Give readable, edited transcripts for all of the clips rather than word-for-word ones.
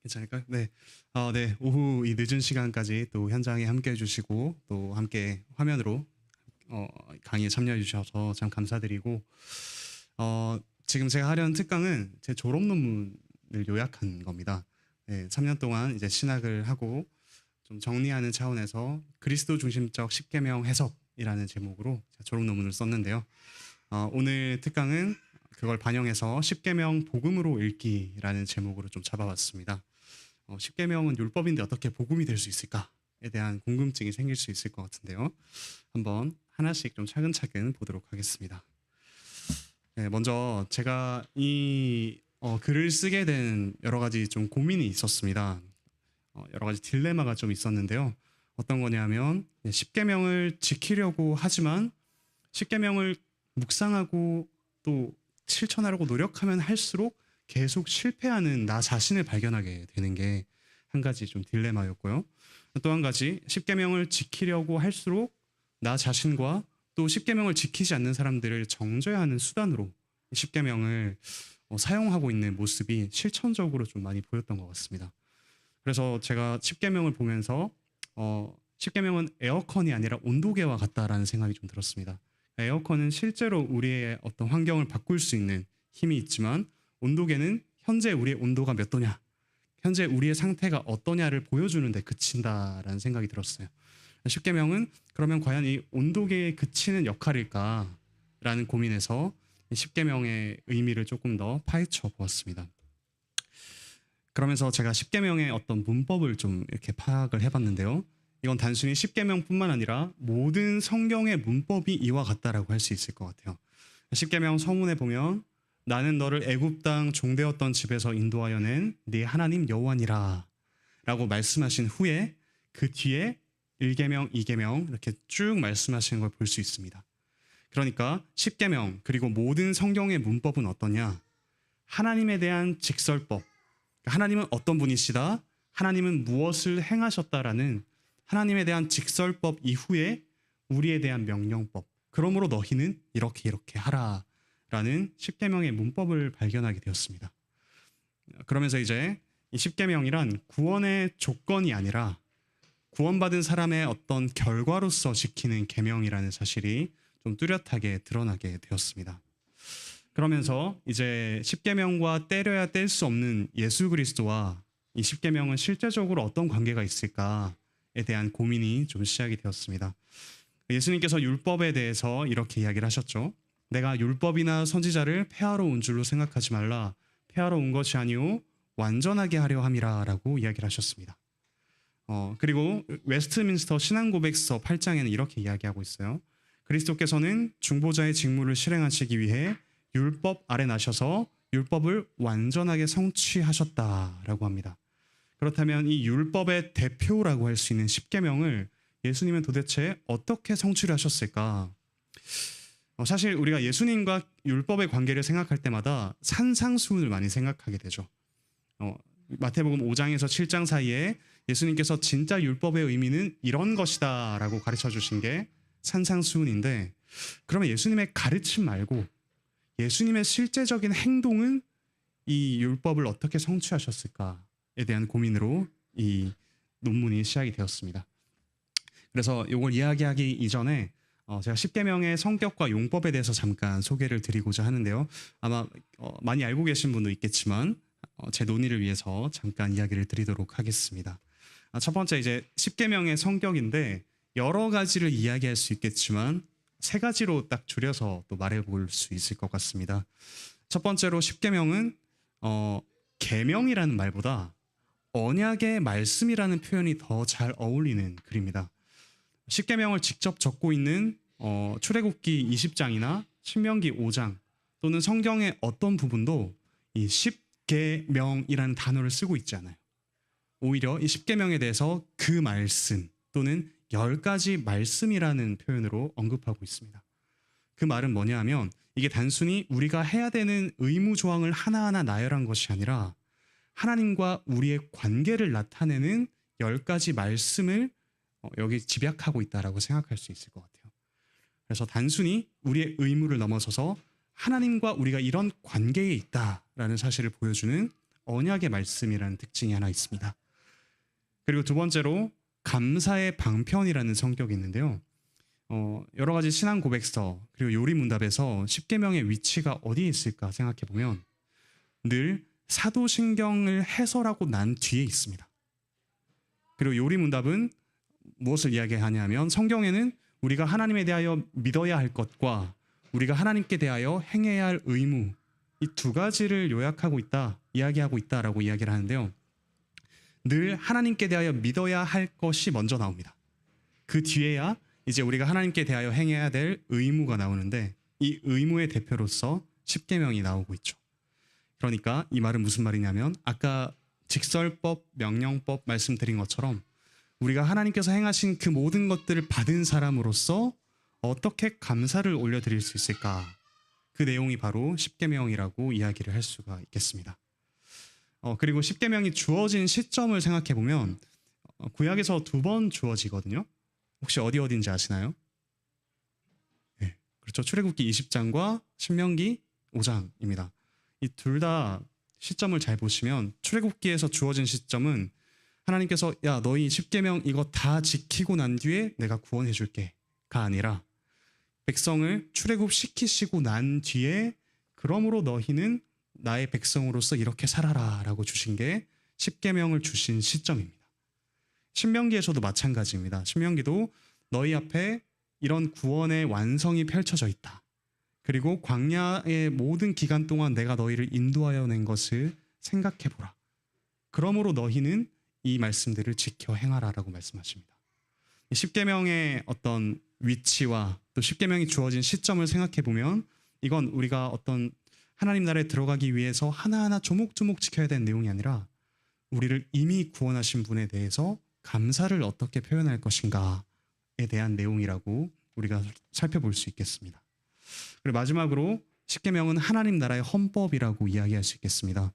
괜찮을까요? 네. 네. 오후 이 늦은 시간까지 또 현장에 함께 해주시고 또 함께 화면으로 강의에 참여해 주셔서 참 감사드리고 지금 제가 하려는 특강은 제 졸업 논문을 요약한 겁니다. 네, 3년 동안 이제 신학을 하고 좀 정리하는 차원에서 그리스도 중심적 십계명 해석이라는 제목으로 졸업 논문을 썼는데요. 오늘 특강은 그걸 반영해서 십계명 복음으로 읽기라는 제목으로 좀 잡아봤습니다. 십계명은 율법인데 어떻게 복음이 될 수 있을까에 대한 궁금증이 생길 수 있을 것 같은데요. 한번 하나씩 좀 차근차근 보도록 하겠습니다. 네, 먼저 제가 이 글을 쓰게 된 여러 가지 좀 고민이 있었습니다. 여러 가지 딜레마가 좀 있었는데요. 어떤 거냐면 십계명을 지키려고 하지만 십계명을 묵상하고 또 실천하려고 노력하면 할수록 계속 실패하는 나 자신을 발견하게 되는 게 한 가지 좀 딜레마였고요. 또 한 가지 십계명을 지키려고 할수록 나 자신과 또 십계명을 지키지 않는 사람들을 정죄하는 하는 수단으로 십계명을 사용하고 있는 모습이 실천적으로 좀 많이 보였던 것 같습니다. 그래서 제가 십계명을 보면서 십계명은 에어컨이 아니라 온도계와 같다라는 생각이 좀 들었습니다. 에어컨은 실제로 우리의 어떤 환경을 바꿀 수 있는 힘이 있지만 온도계는 현재 우리의 온도가 몇 도냐, 현재 우리의 상태가 어떠냐를 보여주는 데 그친다라는 생각이 들었어요. 십계명은 그러면 과연 이 온도계에 그치는 역할일까라는 고민에서 십계명의 의미를 조금 더 파헤쳐 보았습니다. 그러면서 제가 십계명의 어떤 문법을 좀 이렇게 파악을 해봤는데요. 이건 단순히 십계명뿐만 아니라 모든 성경의 문법이 이와 같다라고 할 수 있을 것 같아요. 십계명 서문에 보면 나는 너를 애굽 땅 종되었던 집에서 인도하여 낸 네 하나님 여호와니라 라고 말씀하신 후에 그 뒤에 1계명, 2계명 이렇게 쭉 말씀하시는 걸 볼 수 있습니다. 그러니까 십계명 그리고 모든 성경의 문법은 어떠냐? 하나님에 대한 직설법, 하나님은 어떤 분이시다? 하나님은 무엇을 행하셨다라는 하나님에 대한 직설법 이후에 우리에 대한 명령법, 그러므로 너희는 이렇게 하라라는 십계명의 문법을 발견하게 되었습니다. 그러면서 이제 이 십계명이란 구원의 조건이 아니라 구원받은 사람의 어떤 결과로서 지키는 계명이라는 사실이 좀 뚜렷하게 드러나게 되었습니다. 그러면서 이제 십계명과 떼려야 뗄 수 없는 예수 그리스도와 이 십계명은 실제적으로 어떤 관계가 있을까에 대한 고민이 좀 시작이 되었습니다. 예수님께서 율법에 대해서 이렇게 이야기를 하셨죠. 내가 율법이나 선지자를 폐하러 온 줄로 생각하지 말라. 폐하러 온 것이 아니오 완전하게 하려 함이라 라고 이야기를 하셨습니다. 그리고 웨스트민스터 신앙고백서 8장에는 이렇게 이야기하고 있어요. 그리스도께서는 중보자의 직무를 실행하시기 위해 율법 아래 나셔서 율법을 완전하게 성취하셨다라고 합니다. 그렇다면 이 율법의 대표라고 할 수 있는 십계명을 예수님은 도대체 어떻게 성취를 하셨을까? 사실 우리가 예수님과 율법의 관계를 생각할 때마다 산상수훈을 많이 생각하게 되죠. 마태복음 5장에서 7장 사이에 예수님께서 진짜 율법의 의미는 이런 것이다 라고 가르쳐 주신 게 산상수훈인데, 그러면 예수님의 가르침 말고 예수님의 실제적인 행동은 이 율법을 어떻게 성취하셨을까에 대한 고민으로 이 논문이 시작이 되었습니다. 그래서 이걸 이야기하기 이전에 제가 십계명의 성격과 용법에 대해서 잠깐 소개를 드리고자 하는데요. 아마 많이 알고 계신 분도 있겠지만 제 논의를 위해서 잠깐 이야기를 드리도록 하겠습니다. 첫 번째 이제 십계명의 성격인데 여러 가지를 이야기할 수 있겠지만 세 가지로 딱 줄여서 또 말해볼 수 있을 것 같습니다. 첫 번째로 십계명은 계명이라는 말보다 언약의 말씀이라는 표현이 더 잘 어울리는 글입니다. 십계명을 직접 적고 있는 출애굽기 20장이나 신명기 5장 또는 성경의 어떤 부분도 이 십계명이라는 단어를 쓰고 있지 않아요. 오히려 이 십계명에 대해서 그 말씀 또는 10가지 말씀이라는 표현으로 언급하고 있습니다. 그 말은 뭐냐 하면 이게 단순히 우리가 해야 되는 의무 조항을 하나하나 나열한 것이 아니라 하나님과 우리의 관계를 나타내는 10가지 말씀을 여기 집약하고 있다라고 생각할 수 있을 것 같아요. 그래서 단순히 우리의 의무를 넘어서서 하나님과 우리가 이런 관계에 있다라는 사실을 보여주는 언약의 말씀이라는 특징이 하나 있습니다. 그리고 두 번째로 감사의 방편이라는 성격이 있는데요. 여러 가지 신앙 고백서 그리고 요리문답에서 십계명의 위치가 어디에 있을까 생각해 보면 늘 사도신경을 해설하고 난 뒤에 있습니다. 그리고 요리문답은 무엇을 이야기하냐면 성경에는 우리가 하나님에 대하여 믿어야 할 것과 우리가 하나님께 대하여 행해야 할 의무, 이 두 가지를 요약하고 있다, 이야기하고 있다라고 이야기를 하는데요. 늘 하나님께 대하여 믿어야 할 것이 먼저 나옵니다. 그 뒤에야 이제 우리가 하나님께 대하여 행해야 될 의무가 나오는데 이 의무의 대표로서 십계명이 나오고 있죠. 그러니까 이 말은 무슨 말이냐면 아까 직설법, 명령법 말씀드린 것처럼 우리가 하나님께서 행하신 그 모든 것들을 받은 사람으로서 어떻게 감사를 올려드릴 수 있을까? 그 내용이 바로 십계명이라고 이야기를 할 수가 있겠습니다. 그리고 십계명이 주어진 시점을 생각해 보면 구약에서 2번 주어지거든요. 혹시 어딘지 아시나요? 네, 그렇죠. 출애굽기 20장과 신명기 5장입니다. 이 둘 다 시점을 잘 보시면 출애굽기에서 주어진 시점은 하나님께서 야 너희 십계명 이거 다 지키고 난 뒤에 내가 구원해 줄게가 아니라 백성을 출애굽시키시고 난 뒤에 그러므로 너희는 나의 백성으로서 이렇게 살아라 라고 주신 게 십계명을 주신 시점입니다. 신명기에서도 마찬가지입니다. 신명기도 너희 앞에 이런 구원의 완성이 펼쳐져 있다. 그리고 광야의 모든 기간 동안 내가 너희를 인도하여 낸 것을 생각해보라. 그러므로 너희는 이 말씀들을 지켜 행하라라고 말씀하십니다. 십계명의 어떤 위치와 또 십계명이 주어진 시점을 생각해보면 이건 우리가 어떤 하나님 나라에 들어가기 위해서 하나하나 조목조목 지켜야 되는 내용이 아니라 우리를 이미 구원하신 분에 대해서 감사를 어떻게 표현할 것인가에 대한 내용이라고 우리가 살펴볼 수 있겠습니다. 그리고 마지막으로 십계명은 하나님 나라의 헌법이라고 이야기할 수 있겠습니다.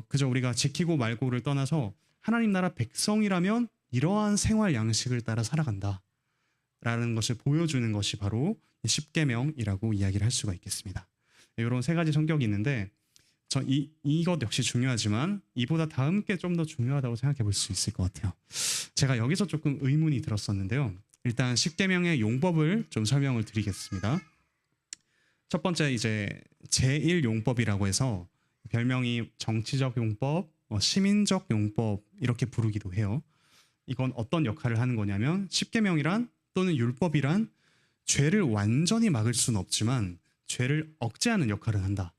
그저 우리가 지키고 말고를 떠나서 하나님 나라 백성이라면 이러한 생활 양식을 따라 살아간다 라는 것을 보여주는 것이 바로 십계명이라고 이야기를 할 수가 있겠습니다. 이런 세 가지 성격이 있는데 이것 역시 중요하지만 이보다 다음 게 좀 더 중요하다고 생각해 볼 수 있을 것 같아요. 제가 여기서 조금 의문이 들었었는데요. 일단 십계명의 용법을 좀 설명을 드리겠습니다. 첫 번째 이제 제1용법이라고 해서 별명이 정치적 용법, 시민적 용법 이렇게 부르기도 해요. 이건 어떤 역할을 하는 거냐면 십계명이란 또는 율법이란 죄를 완전히 막을 수는 없지만 죄를 억제하는 역할을 한다.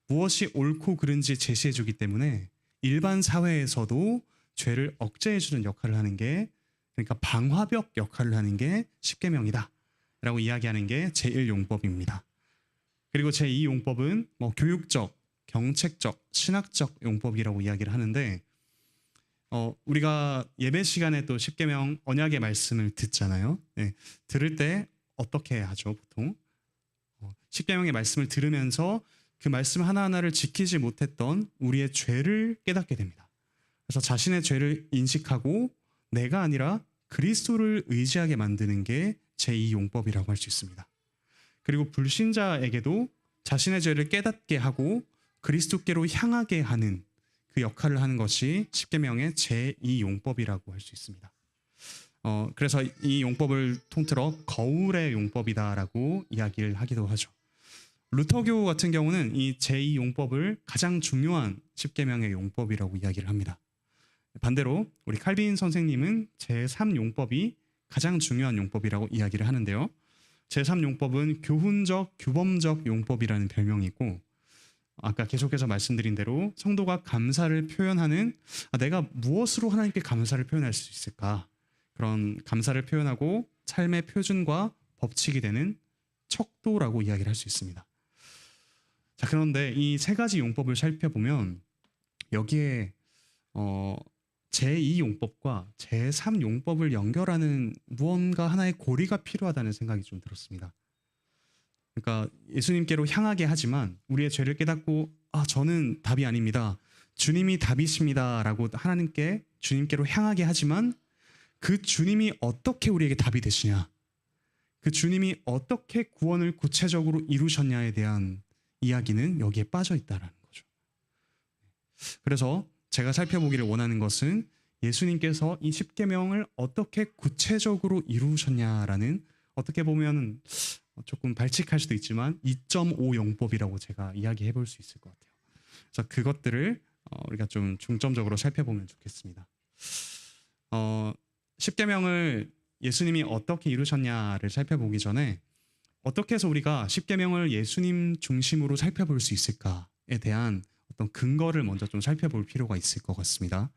무엇이 옳고 그른지 제시해 주기 때문에 일반 사회에서도 죄를 억제해 주는 역할을 하는 게 그러니까 방화벽 역할을 하는 게 십계명이다 라고 이야기하는 게 제1용법입니다. 그리고 제2용법은 교육적, 경책적, 신학적 용법이라고 이야기를 하는데 우리가 예배 시간에 또 십계명 언약의 말씀을 듣잖아요. 네, 들을 때 어떻게 하죠 보통? 십계명의 말씀을 들으면서 그 말씀 하나하나를 지키지 못했던 우리의 죄를 깨닫게 됩니다. 그래서 자신의 죄를 인식하고 내가 아니라 그리스도를 의지하게 만드는 게 제2용법이라고 할 수 있습니다. 그리고 불신자에게도 자신의 죄를 깨닫게 하고 그리스도께로 향하게 하는 그 역할을 하는 것이 십계명의 제2용법이라고 할 수 있습니다. 그래서 이 용법을 통틀어 거울의 용법이다라고 이야기를 하기도 하죠. 루터교 같은 경우는 이 제2용법을 가장 중요한 십계명의 용법이라고 이야기를 합니다. 반대로 우리 칼빈 선생님은 제3용법이 가장 중요한 용법이라고 이야기를 하는데요. 제3용법은 교훈적, 규범적 용법이라는 별명이 있고 아까 계속해서 말씀드린 대로 성도가 감사를 표현하는 내가 무엇으로 하나님께 감사를 표현할 수 있을까? 그런 감사를 표현하고 삶의 표준과 법칙이 되는 척도라고 이야기를 할 수 있습니다. 자, 그런데 이 세 가지 용법을 살펴보면 여기에 제2용법과 제3용법을 연결하는 무언가 하나의 고리가 필요하다는 생각이 좀 들었습니다. 그러니까 예수님께로 향하게 하지만 우리의 죄를 깨닫고 저는 답이 아닙니다. 주님이 답이십니다. 라고 하나님께 주님께로 향하게 하지만 그 주님이 어떻게 우리에게 답이 되시냐, 그 주님이 어떻게 구원을 구체적으로 이루셨냐에 대한 이야기는 여기에 빠져 있다라는 거죠. 그래서 제가 살펴보기를 원하는 것은 예수님께서 이 십계명을 어떻게 구체적으로 이루셨냐라는, 어떻게 보면 조금 발칙할 수도 있지만 2.5 용법이라고 제가 이야기해 볼 수 있을 것 같아요. 그래서 그것들을 우리가 좀 중점적으로 살펴보면 좋겠습니다. 십계명을 예수님이 어떻게 이루셨냐를 살펴보기 전에 어떻게 해서 우리가 십계명을 예수님 중심으로 살펴볼 수 있을까에 대한 어떤 근거를 먼저 좀 살펴볼 필요가 있을 것 같습니다.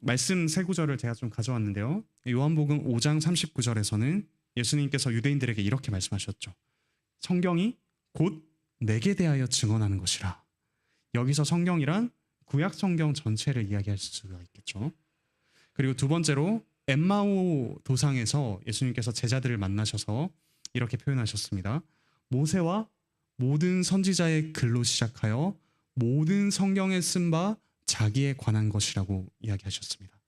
말씀 세 구절을 제가 좀 가져왔는데요. 요한복음 5장 39절에서는 예수님께서 유대인들에게 이렇게 말씀하셨죠. 성경이 곧 내게 대하여 증언하는 것이라. 여기서 성경이란 구약 성경 전체를 이야기할 수가 있겠죠. 그리고 두 번째로 엠마오 도상에서 예수님께서 제자들을 만나셔서 이렇게 표현하셨습니다. 모세와 모든 선지자의 글로 시작하여 모든 성경에 쓴 바 자기에 관한 것이라고 이야기하셨습니다.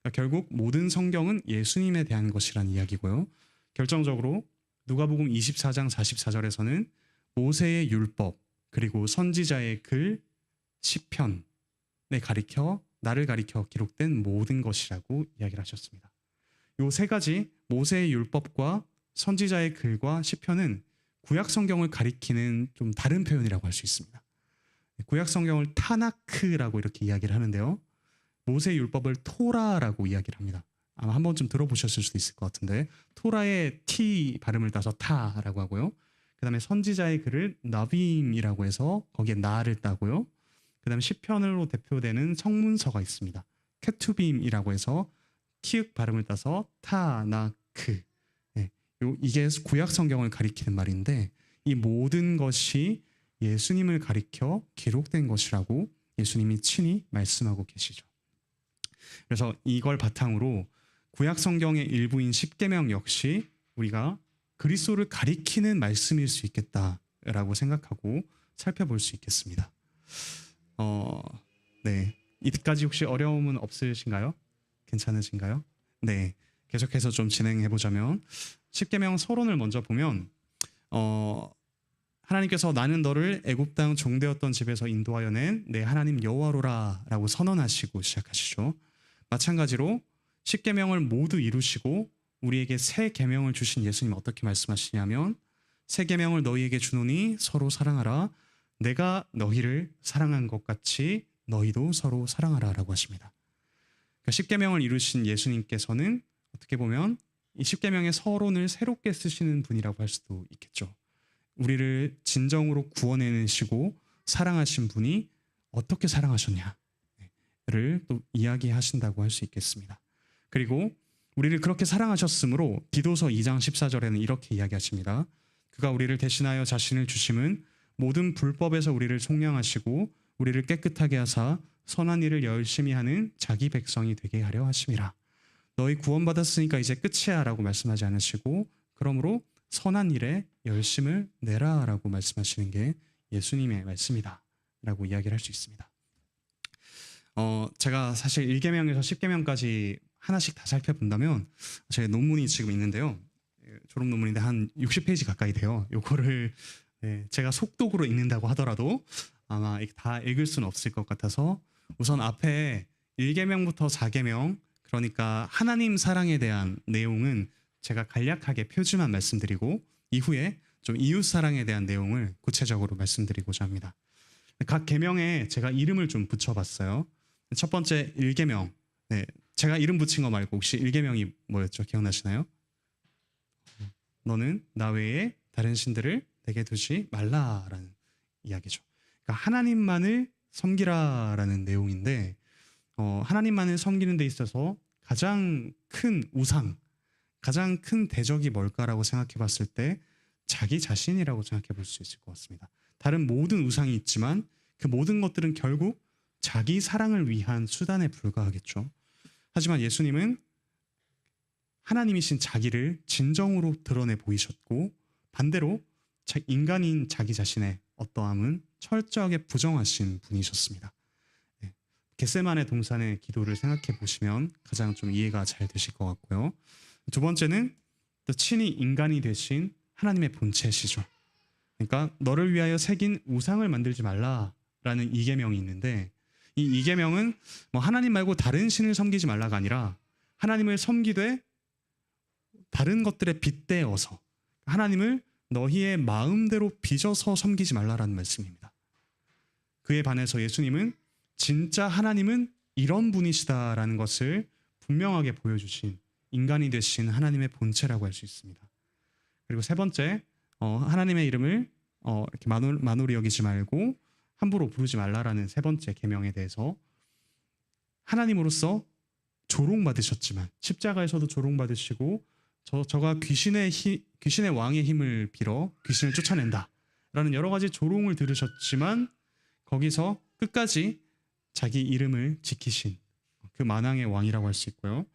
그러니까 결국 모든 성경은 예수님에 대한 것이라는 이야기고요. 결정적으로 누가복음 24장 44절에서는 모세의 율법 그리고 선지자의 글, 시편에 가리켜 나를 가리켜 기록된 모든 것이라고 이야기를 하셨습니다. 요 세 가지 모세의 율법과 선지자의 글과 시편은 구약 성경을 가리키는 좀 다른 표현이라고 할 수 있습니다. 구약 성경을 타나크라고 이렇게 이야기를 하는데요. 모세의 율법을 토라라고 이야기를 합니다. 아마 한 번쯤 들어보셨을 수도 있을 것 같은데 토라의 T 발음을 따서 타라고 하고요. 그 다음에 선지자의 글을 나빔이라고 해서 거기에 나를 따고요. 그 다음에 시편으로 대표되는 성문서가 있습니다. 케투빔이라고 해서 키읔 발음을 따서 타나크. 네, 이게 구약 성경을 가리키는 말인데 이 모든 것이 예수님을 가리켜 기록된 것이라고 예수님이 친히 말씀하고 계시죠. 그래서 이걸 바탕으로 구약 성경의 일부인 십계명 역시 우리가 그리스도를 가리키는 말씀일 수 있겠다라고 생각하고 살펴볼 수 있겠습니다. 네, 이때까지 혹시 어려움은 없으신가요? 괜찮으신가요? 네, 계속해서 좀 진행해 보자면 십계명 서론을 먼저 보면 하나님께서 나는 너를 애굽 땅 종되었던 집에서 인도하여 낸 내 하나님 여호와로라라고 선언하시고 시작하시죠. 마찬가지로 십계명을 모두 이루시고 우리에게 새 계명을 주신 예수님 어떻게 말씀하시냐면 새 계명을 너희에게 주노니 서로 사랑하라. 내가 너희를 사랑한 것 같이 너희도 서로 사랑하라라고 하십니다. 그러니까 십계명을 이루신 예수님께서는 어떻게 보면 이 십계명의 서론을 새롭게 쓰시는 분이라고 할 수도 있겠죠. 우리를 진정으로 구원해내시고 사랑하신 분이 어떻게 사랑하셨냐를 또 이야기하신다고 할 수 있겠습니다. 그리고 우리를 그렇게 사랑하셨으므로 디도서 2장 14절에는 이렇게 이야기하십니다. 그가 우리를 대신하여 자신을 주심은 모든 불법에서 우리를 속량하시고 우리를 깨끗하게 하사 선한 일을 열심히 하는 자기 백성이 되게 하려 하심이라. 너희 구원받았으니까 이제 끝이야 라고 말씀하지 않으시고 그러므로 선한 일에 열심을 내라라고 말씀하시는 게 예수님의 말씀이다 라고 이야기를 할 수 있습니다. 제가 사실 1계명에서 10계명까지 하나씩 다 살펴본다면 제 논문이 지금 있는데요. 졸업 논문인데 한 60페이지 가까이 돼요. 요거를 제가 속독으로 읽는다고 하더라도 아마 다 읽을 수는 없을 것 같아서 우선 앞에 1계명부터 4계명 그러니까 하나님 사랑에 대한 내용은 제가 간략하게 표지만 말씀드리고 이후에 좀 이웃 사랑에 대한 내용을 구체적으로 말씀드리고자 합니다. 각 계명에 제가 이름을 좀 붙여봤어요. 첫 번째 1계명. 네, 제가 이름 붙인 거 말고 혹시 1계명이 뭐였죠? 기억나시나요? 너는 나 외에 다른 신들을 내게 두지 말라라는 이야기죠. 그러니까 하나님만을 섬기라라는 내용인데 하나님만을 섬기는 데 있어서 가장 큰 우상, 가장 큰 대적이 뭘까라고 생각해 봤을 때 자기 자신이라고 생각해 볼 수 있을 것 같습니다. 다른 모든 우상이 있지만 그 모든 것들은 결국 자기 사랑을 위한 수단에 불과하겠죠. 하지만 예수님은 하나님이신 자기를 진정으로 드러내 보이셨고 반대로 인간인 자기 자신의 어떠함은 철저하게 부정하신 분이셨습니다. 겟세마네 동산의 기도를 생각해 보시면 가장 좀 이해가 잘 되실 것 같고요. 두 번째는 또 친히 인간이 되신 하나님의 본체시죠. 그러니까 너를 위하여 새긴 우상을 만들지 말라라는 2계명이 있는데 이 계명은 뭐 하나님 말고 다른 신을 섬기지 말라가 아니라 하나님을 섬기되 다른 것들에 빗대어서 하나님을 너희의 마음대로 빚어서 섬기지 말라라는 말씀입니다. 그에 반해서 예수님은 진짜 하나님은 이런 분이시다라는 것을 분명하게 보여주신 인간이 되신 하나님의 본체라고 할 수 있습니다. 그리고 세 번째, 하나님의 이름을 이렇게 만홀히 여기지 말고 함부로 부르지 말라라는 세 번째 계명에 대해서 하나님으로서 조롱받으셨지만 십자가에서도 조롱받으시고 저가 귀신의 왕의 힘을 빌어 귀신을 쫓아낸다라는 여러 가지 조롱을 들으셨지만 거기서 끝까지 자기 이름을 지키신 그 만왕의 왕이라고 할 수 있고요.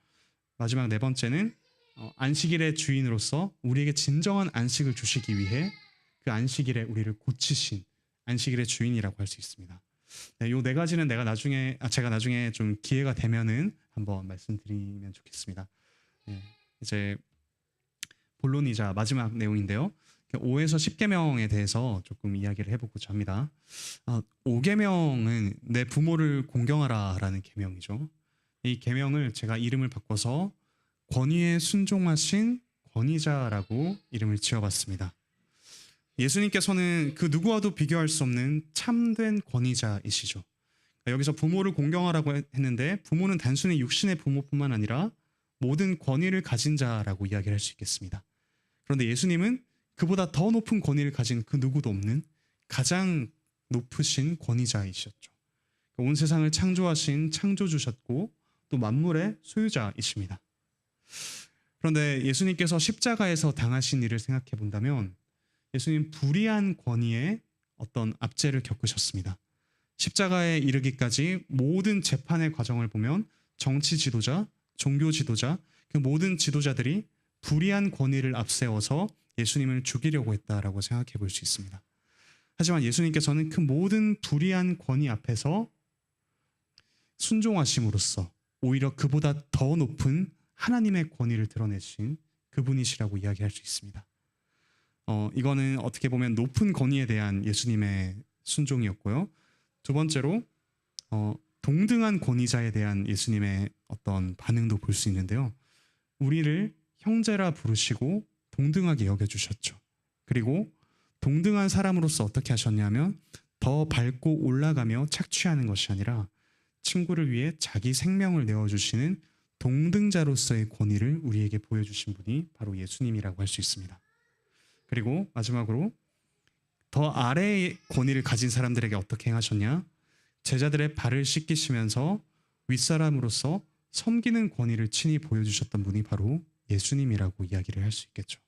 마지막 네 번째는 안식일의 주인으로서 우리에게 진정한 안식을 주시기 위해 그 안식일에 우리를 고치신 안식일의 주인이라고 할 수 있습니다. 네, 요 네 가지는 제가 나중에 좀 기회가 되면은 한번 말씀드리면 좋겠습니다. 네, 이제 본론이자 마지막 내용인데요. 5에서 10계명에 대해서 조금 이야기를 해보고자 합니다. 5계명은 내 부모를 공경하라라는 계명이죠. 이 계명을 제가 이름을 바꿔서 권위에 순종하신 권위자라고 이름을 지어봤습니다. 예수님께서는 그 누구와도 비교할 수 없는 참된 권위자이시죠. 여기서 부모를 공경하라고 했는데 부모는 단순히 육신의 부모뿐만 아니라 모든 권위를 가진 자라고 이야기를 할 수 있겠습니다. 그런데 예수님은 그보다 더 높은 권위를 가진 그 누구도 없는 가장 높으신 권위자이셨죠. 온 세상을 창조하신 창조주셨고 또 만물의 소유자이십니다. 그런데 예수님께서 십자가에서 당하신 일을 생각해 본다면 예수님 불의한 권위에 어떤 압제를 겪으셨습니다. 십자가에 이르기까지 모든 재판의 과정을 보면 정치 지도자, 종교 지도자, 그 모든 지도자들이 불의한 권위를 앞세워서 예수님을 죽이려고 했다라고 생각해 볼 수 있습니다. 하지만 예수님께서는 그 모든 불의한 권위 앞에서 순종하심으로써 오히려 그보다 더 높은 하나님의 권위를 드러내신 그분이시라고 이야기할 수 있습니다. 이거는 어떻게 보면 높은 권위에 대한 예수님의 순종이었고요. 두 번째로 동등한 권위자에 대한 예수님의 어떤 반응도 볼 수 있는데요. 우리를 형제라 부르시고 동등하게 여겨주셨죠. 그리고 동등한 사람으로서 어떻게 하셨냐면 더 밟고 올라가며 착취하는 것이 아니라 친구를 위해 자기 생명을 내어주시는 동등자로서의 권위를 우리에게 보여주신 분이 바로 예수님이라고 할 수 있습니다. 그리고 마지막으로 더 아래의 권위를 가진 사람들에게 어떻게 행하셨냐? 제자들의 발을 씻기시면서 윗사람으로서 섬기는 권위를 친히 보여주셨던 분이 바로 예수님이라고 이야기를 할 수 있겠죠.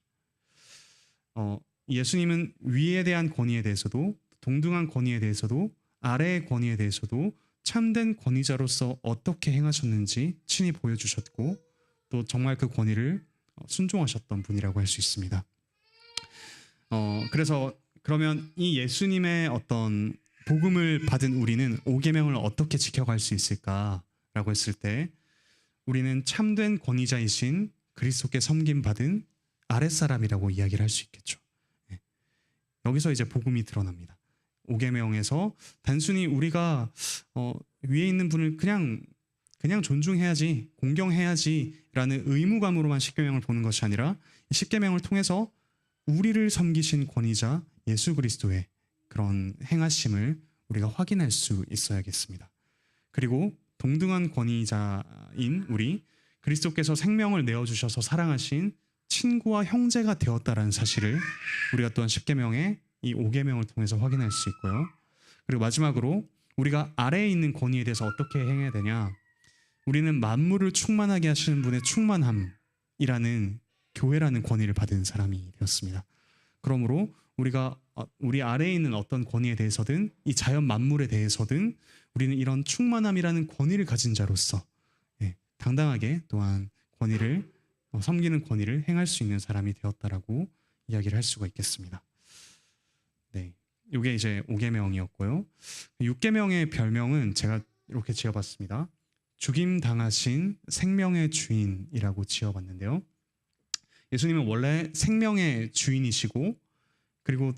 예수님은 위에 대한 권위에 대해서도 동등한 권위에 대해서도 아래의 권위에 대해서도 참된 권위자로서 어떻게 행하셨는지 친히 보여주셨고 또 정말 그 권위를 순종하셨던 분이라고 할 수 있습니다. 그래서 그러면 이 예수님의 어떤 복음을 받은 우리는 5계명을 어떻게 지켜갈 수 있을까라고 했을 때 우리는 참된 권위자이신 그리스도께 섬김받은 아랫사람이라고 이야기를 할 수 있겠죠. 여기서 이제 복음이 드러납니다. 5계명에서 단순히 우리가 위에 있는 분을 그냥 존중해야지, 공경해야지라는 의무감으로만 10계명을 보는 것이 아니라 10계명을 통해서 우리를 섬기신 권위자 예수 그리스도의 그런 행하심을 우리가 확인할 수 있어야겠습니다. 그리고 동등한 권위자인 우리 그리스도께서 생명을 내어주셔서 사랑하신 친구와 형제가 되었다라는 사실을 우리가 또한 10계명의 이 5계명을 통해서 확인할 수 있고요. 그리고 마지막으로 우리가 아래에 있는 권위에 대해서 어떻게 행해야 되냐? 우리는 만물을 충만하게 하시는 분의 충만함이라는 교회라는 권위를 받은 사람이 되었습니다. 그러므로 우리가 우리 아래에 있는 어떤 권위에 대해서든 이 자연 만물에 대해서든 우리는 이런 충만함이라는 권위를 가진 자로서 당당하게 또한 권위를 섬기는 권위를 행할 수 있는 사람이 되었다라고 이야기를 할 수가 있겠습니다. 네, 이게 이제 5계명이었고요. 6계명의 별명은 제가 이렇게 지어봤습니다. 죽임 당하신 생명의 주인이라고 지어봤는데요. 예수님은 원래 생명의 주인이시고 그리고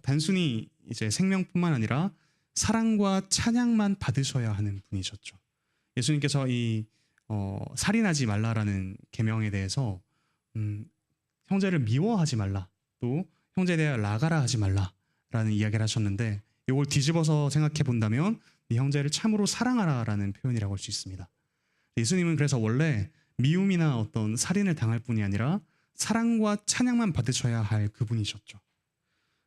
단순히 이제 생명뿐만 아니라 사랑과 찬양만 받으셔야 하는 분이셨죠. 예수님께서 이 살인하지 말라라는 계명에 대해서 형제를 미워하지 말라, 또 형제에 대하여 나가라 하지 말라라는 이야기를 하셨는데, 이걸 뒤집어서 생각해 본다면 네 형제를 참으로 사랑하라라는 표현이라고 할 수 있습니다. 예수님은 그래서 원래 미움이나 어떤 살인을 당할 뿐이 아니라 사랑과 찬양만 받으셔야 할 그분이셨죠.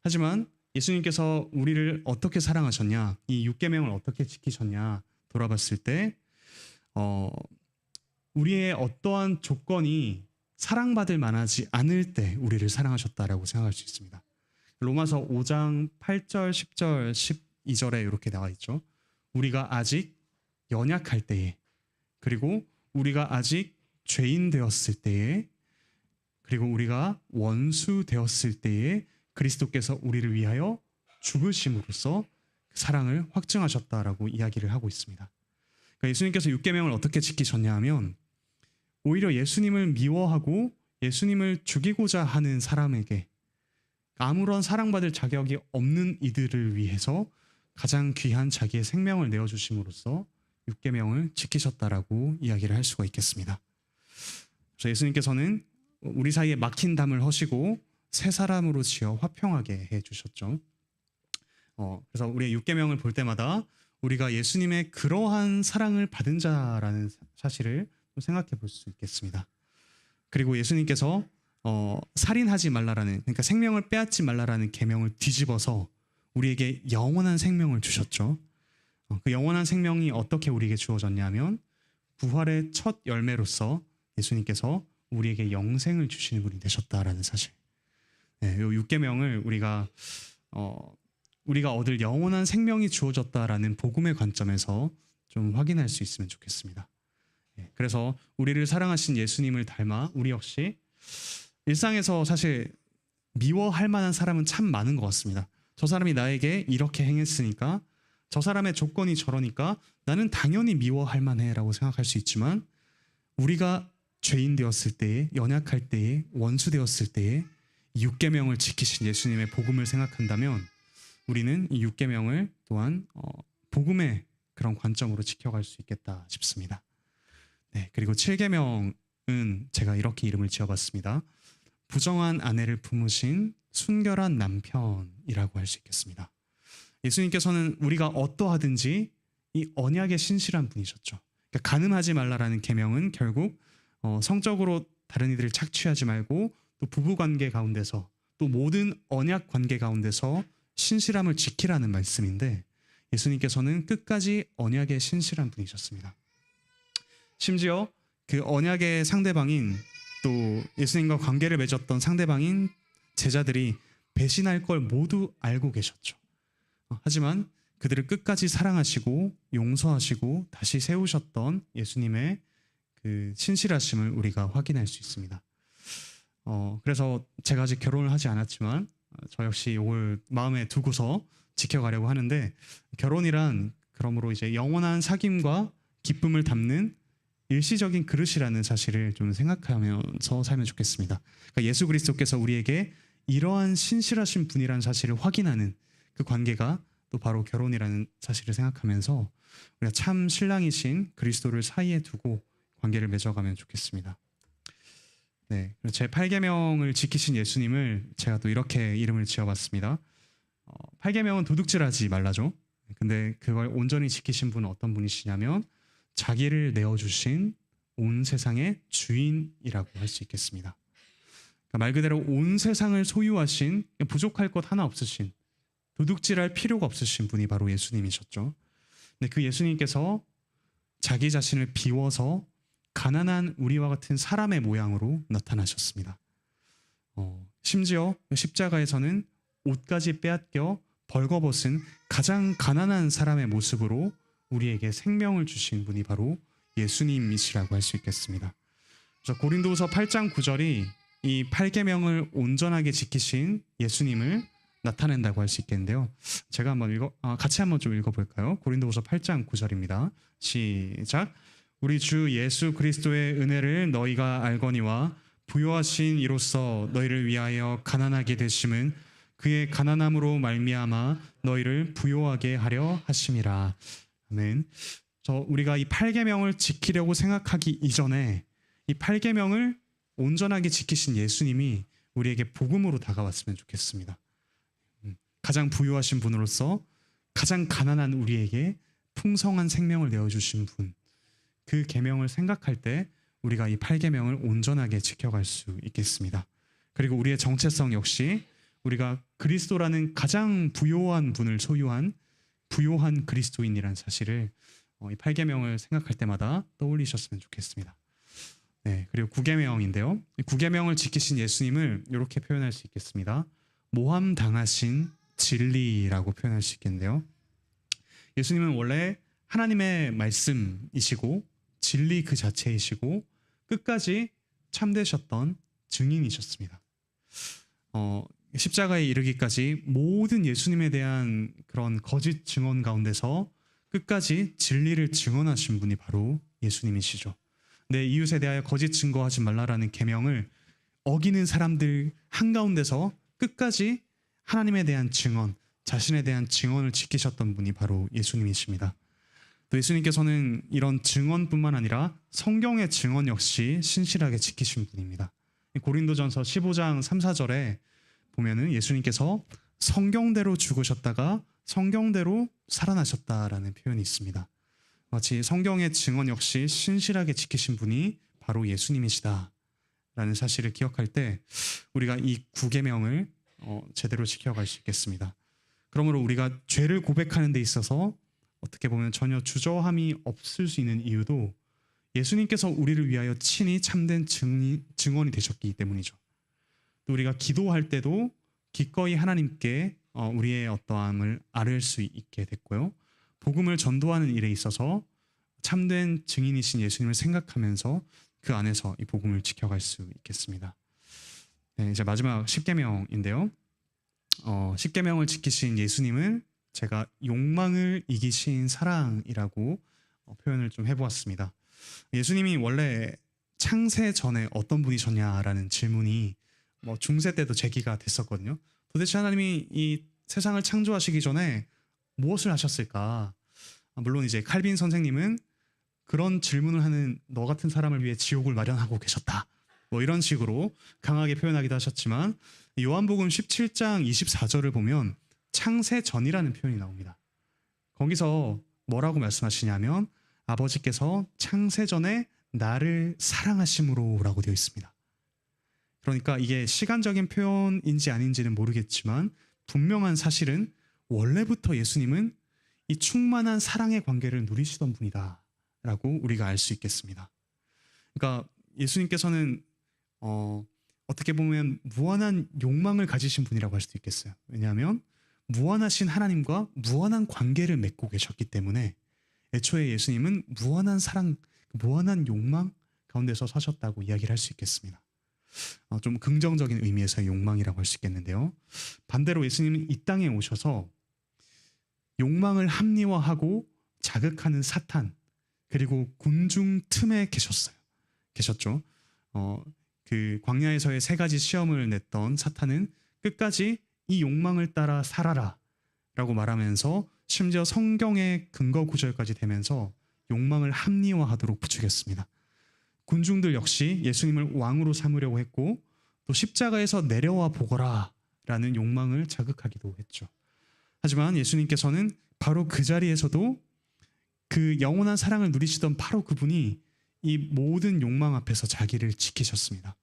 하지만 예수님께서 우리를 어떻게 사랑하셨냐, 이 육계명을 어떻게 지키셨냐 돌아봤을 때 우리의 어떠한 조건이 사랑받을 만하지 않을 때 우리를 사랑하셨다라고 생각할 수 있습니다. 로마서 5장 8절, 10절, 12절에 이렇게 나와 있죠. 우리가 아직 연약할 때에, 그리고 우리가 아직 죄인 되었을 때에, 그리고 우리가 원수 되었을 때에 그리스도께서 우리를 위하여 죽으심으로써 사랑을 확증하셨다라고 이야기를 하고 있습니다. 그러니까 예수님께서 육계명을 어떻게 지키셨냐 하면, 오히려 예수님을 미워하고 예수님을 죽이고자 하는 사람에게, 아무런 사랑받을 자격이 없는 이들을 위해서 가장 귀한 자기의 생명을 내어주심으로써 육계명을 지키셨다라고 이야기를 할 수가 있겠습니다. 그래서 예수님께서는 우리 사이에 막힌 담을 허시고 새 사람으로 지어 화평하게 해주셨죠. 그래서 우리의 육계명을 볼 때마다 우리가 예수님의 그러한 사랑을 받은 자라는 사실을 좀 생각해 볼 수 있겠습니다. 그리고 예수님께서 살인하지 말라라는, 그러니까 생명을 빼앗지 말라라는 계명을 뒤집어서 우리에게 영원한 생명을 주셨죠. 그 영원한 생명이 어떻게 우리에게 주어졌냐면, 부활의 첫 열매로서 예수님께서 우리에게 영생을 주시는 분이 되셨다라는 사실. 네, 이 육계명을 우리가 얻을 영원한 생명이 주어졌다라는 복음의 관점에서 좀 확인할 수 있으면 좋겠습니다. 네, 그래서 우리를 사랑하신 예수님을 닮아 우리 역시 일상에서 사실 미워할 만한 사람은 참 많은 것 같습니다. 저 사람이 나에게 이렇게 행했으니까, 저 사람의 조건이 저러니까 나는 당연히 미워할 만해라고 생각할 수 있지만, 우리가 죄인 되었을 때에, 연약할 때에, 원수 되었을 때에 육계명을 지키신 예수님의 복음을 생각한다면 우리는 이 육계명을 또한 복음의 그런 관점으로 지켜갈 수 있겠다 싶습니다. 네, 그리고 7계명은 제가 이렇게 이름을 지어봤습니다. 부정한 아내를 품으신 순결한 남편이라고 할 수 있겠습니다. 예수님께서는 우리가 어떠하든지 이 언약의 신실한 분이셨죠. 그러니까 간음하지 말라라는 계명은 결국 성적으로 다른 이들을 착취하지 말고, 또 부부관계 가운데서, 또 모든 언약 관계 가운데서 신실함을 지키라는 말씀인데, 예수님께서는 끝까지 언약의 신실한 분이셨습니다. 심지어 그 언약의 상대방인, 또 예수님과 관계를 맺었던 상대방인 제자들이 배신할 걸 모두 알고 계셨죠. 하지만 그들을 끝까지 사랑하시고 용서하시고 다시 세우셨던 예수님의 그 신실하심을 우리가 확인할 수 있습니다. 그래서 제가 아직 결혼을 하지 않았지만 저 역시 이걸 마음에 두고서 지켜가려고 하는데, 결혼이란 그러므로 이제 영원한 사귐과 기쁨을 담는 일시적인 그릇이라는 사실을 좀 생각하면서 살면 좋겠습니다. 그러니까 예수 그리스도께서 우리에게 이러한 신실하신 분이라는 사실을 확인하는 그 관계가 또 바로 결혼이라는 사실을 생각하면서 우리가 참 신랑이신 그리스도를 사이에 두고 관계를 맺어가면 좋겠습니다. 네, 제 8계명을 지키신 예수님을 제가 또 이렇게 이름을 지어봤습니다. 8계명은 도둑질하지 말라죠. 근데 그걸 온전히 지키신 분은 어떤 분이시냐면, 자기를 내어주신 온 세상의 주인이라고 할 수 있겠습니다. 그러니까 말 그대로 온 세상을 소유하신, 부족할 것 하나 없으신, 도둑질할 필요가 없으신 분이 바로 예수님이셨죠. 근데 그 예수님께서 자기 자신을 비워서 가난한 우리와 같은 사람의 모양으로 나타나셨습니다. 심지어 십자가에서는 옷까지 빼앗겨 벌거벗은 가장 가난한 사람의 모습으로 우리에게 생명을 주신 분이 바로 예수님이시라고 할 수 있겠습니다. 그래서 고린도후서 8장 9절이 이 8계명을 온전하게 지키신 예수님을 나타낸다고 할 수 있겠는데요. 제가 한번 같이 한번 좀 읽어볼까요? 고린도후서 8장 9절입니다. 시작. 우리 주 예수 그리스도의 은혜를 너희가 알거니와 부요하신 이로써 너희를 위하여 가난하게 되심은 그의 가난함으로 말미암아 너희를 부요하게 하려 하심이라. 아멘. 우리가 이 8계명을 지키려고 생각하기 이전에 이 8계명을 온전하게 지키신 예수님이 우리에게 복음으로 다가왔으면 좋겠습니다. 가장 부유하신 분으로서 가장 가난한 우리에게 풍성한 생명을 내어주신 분, 그 계명을 생각할 때 우리가 이 8계명을 온전하게 지켜갈 수 있겠습니다. 그리고 우리의 정체성 역시 우리가 그리스도라는 가장 부요한 분을 소유한 부요한 그리스도인이라는 사실을 이 8계명을 생각할 때마다 떠올리셨으면 좋겠습니다. 네, 그리고 9계명인데요. 9계명을 지키신 예수님을 이렇게 표현할 수 있겠습니다. 모함 당하신 진리라고 표현할 수 있겠는데요. 예수님은 원래 하나님의 말씀이시고 진리 그 자체이시고 끝까지 참되셨던 증인이셨습니다. 십자가에 이르기까지 모든 예수님에 대한 그런 거짓 증언 가운데서 끝까지 진리를 증언하신 분이 바로 예수님이시죠. 내 이웃에 대하여 거짓 증거하지 말라라는 계명을 어기는 사람들 한가운데서 끝까지 하나님에 대한 증언, 자신에 대한 증언을 지키셨던 분이 바로 예수님이십니다. 또 예수님께서는 이런 증언뿐만 아니라 성경의 증언 역시 신실하게 지키신 분입니다. 고린도전서 15장 3, 4절에 보면은 예수님께서 성경대로 죽으셨다가 성경대로 살아나셨다라는 표현이 있습니다. 마치 성경의 증언 역시 신실하게 지키신 분이 바로 예수님이시다라는 사실을 기억할 때 우리가 이 9계명을 제대로 지켜갈 수 있겠습니다. 그러므로 우리가 죄를 고백하는 데 있어서 어떻게 보면 전혀 주저함이 없을 수 있는 이유도 예수님께서 우리를 위하여 친히 참된 증언이 되셨기 때문이죠. 또 우리가 기도할 때도 기꺼이 하나님께 우리의 어떠함을 아뢰 수 있게 됐고요. 복음을 전도하는 일에 있어서 참된 증인이신 예수님을 생각하면서 그 안에서 이 복음을 지켜갈 수 있겠습니다. 네, 이제 마지막 10계명인데요. 10계명을 지키신 예수님을 제가 욕망을 이기신 사랑이라고 표현을 좀 해보았습니다. 예수님이 원래 창세 전에 어떤 분이셨냐라는 질문이 중세 때도 제기가 됐었거든요. 도대체 하나님이 이 세상을 창조하시기 전에 무엇을 하셨을까? 물론 이제 칼빈 선생님은 그런 질문을 하는 너 같은 사람을 위해 지옥을 마련하고 계셨다. 이런 식으로 강하게 표현하기도 하셨지만 요한복음 17장 24절을 보면 창세 전이라는 표현이 나옵니다. 거기서 뭐라고 말씀하시냐면 아버지께서 창세 전에 나를 사랑하심으로 라고 되어 있습니다. 그러니까 이게 시간적인 표현인지 아닌지는 모르겠지만 분명한 사실은 원래부터 예수님은 이 충만한 사랑의 관계를 누리시던 분이다 라고 우리가 알 수 있겠습니다. 그러니까 예수님께서는 어떻게 보면 무한한 욕망을 가지신 분이라고 할 수도 있겠어요. 왜냐하면 무한하신 하나님과 무한한 관계를 맺고 계셨기 때문에 애초에 예수님은 무한한 사랑, 무한한 욕망 가운데서 사셨다고 이야기를 할 수 있겠습니다. 좀 긍정적인 의미에서의 욕망이라고 할 수 있겠는데요. 반대로 예수님은 이 땅에 오셔서 욕망을 합리화하고 자극하는 사탄 그리고 군중 틈에 계셨죠. 그 광야에서의 3가지 시험을 냈던 사탄은 끝까지 이 욕망을 따라 살아라 라고 말하면서 심지어 성경의 근거 구절까지 되면서 욕망을 합리화하도록 부추겼습니다. 군중들 역시 예수님을 왕으로 삼으려고 했고 또 십자가에서 내려와 보거라 라는 욕망을 자극하기도 했죠. 하지만 예수님께서는 바로 그 자리에서도 그 영원한 사랑을 누리시던 바로 그분이 이 모든 욕망 앞에서 자기를 지키셨습니다.